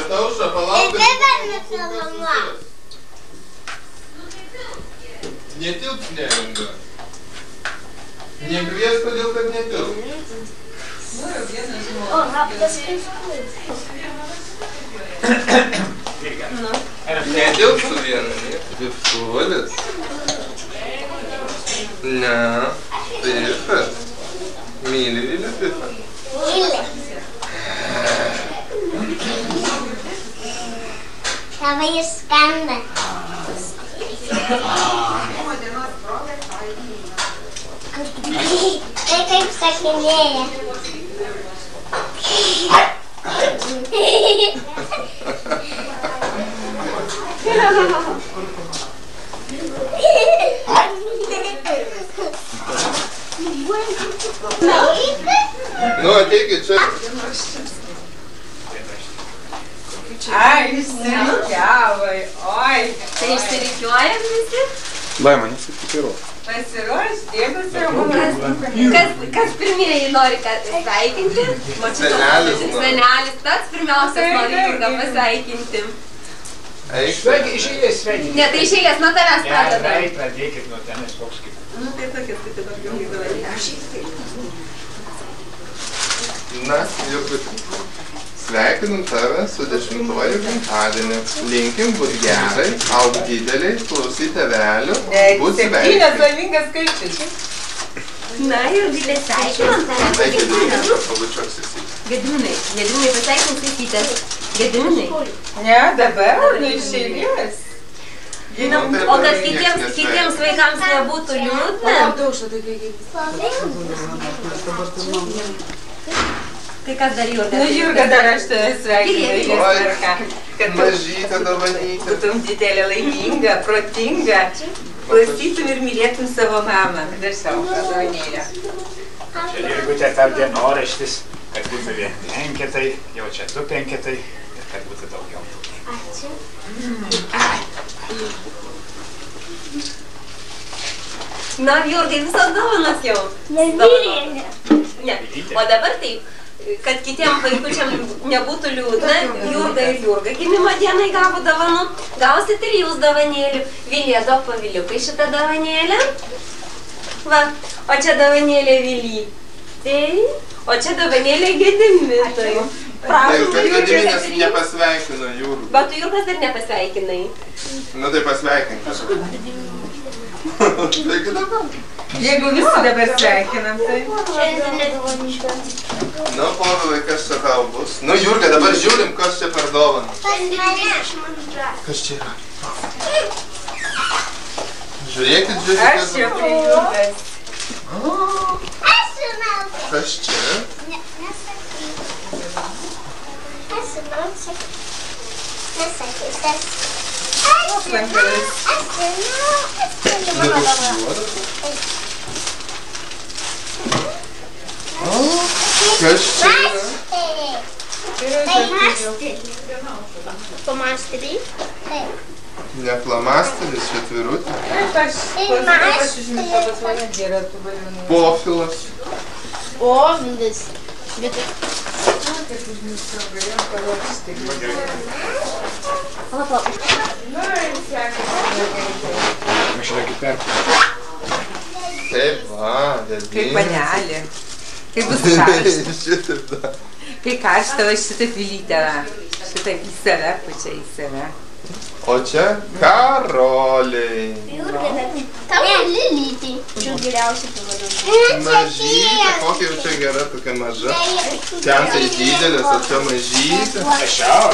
Tauša, palauk. Netilps neringa. Negries, todėl kad netilps. Netilps su vienu, ne? Vipsuolis. Ne, pifas. Myli Vilį pifą. Labai jis skamba. Tai kaip sakinėja. Nu, ateikit čia. Ai, išsirikiavai, oi. Tai išsirikiuojam visi? Laima, nesitikėro. Pasiruoš, dėkui, Ramūnas. Kas pirmieji nori sveikinti? Senelis pats pirmiausias nori Jurgą pasveikinti. Išeilės sveikinti. Ne, tai išeilės nuo tavęs pradeda. Gerai, pradėkit nuo tenais koks kaip. Nu, tai tokias, tai dabar jau įdavai. Na, Jurguti, sveikinam tave su 10-uoju gimtadieniu. Linkim būt gerai, aug dideliai, klausyt tėvelių, būt sveikinti. 7 laimingas skaičius. Na, Jurgilė, sveikinam tave. Tai Gediminai, pabučiuok Sesytę. Gediminai pasveikins Sesytės. Gediminai. Ne, dabar, nu išeilės. O kad kitiems vaikams nebūtų liūdna. Tai kas dar Jurga? Nu, Jurga, dar aš tave sveikinu. Oi, mažytė dovanytė. Būtum didelė laiminga, protinga. Klausytum ir mylėtum savo mamą. Dar savo dovanėlę. Čia Jurgutė tau dienoraštis, kad būtų 1 penketai, jau čia 2 penketai ir kad būtų daugiau. Ačiū. Na, Jurgai, visos dovanos jau. Nevyrinė. Ne. O dabar taip, kad kitiem vaikučiam nebūtų liūdna, Jurga ir Jurga gimimo dienai gavo dovanų, gausit ir jūs dovanėlių. Vilija, duok paviliukai šitą dovanėlę. Va, o čia dovanėlė Vilytei, o čia dovanėlė Gediminai. Taip, kad Gediminas nepasveikino Jurgą. Bet tu Jurgas dar nepasveikinai. Nu tai pasveikink. Taigi dabar. Jeigu visi dabar sveikinam, tai... Nu, Povilai, kas čia tau bus? Nu, Jurga, dabar žiūrim, kas čia per dovanas. Kas čia yra? Žiūrėkit, Aš čia prie Jurgas. Kas čia? Kas čia yra? Tai masteris. Pamasterį? Taip. Ne flamasteris, čia tvirutė. Taip, aš užmiršau, kad mane gėra tų balionų. Pofilas. Povilas. Kaip užmiršau, galėjom parodyti stiklą. Nu, ir sekasi. Mašina kaip perkų. Taip, va, dėdė. Kaip panelė. Kaip bus karšta. Šitaip da. Kai karšta, va šitaip Vilytė, va. Šitaip į save, pačia į save. O čia karoliai. Tavo Lilytei. Čia geriausiai pavadinti. Mažytė, kokia jau čia gera, tokia maža. Ten tai didelis, o čia mažytė. Aš jau,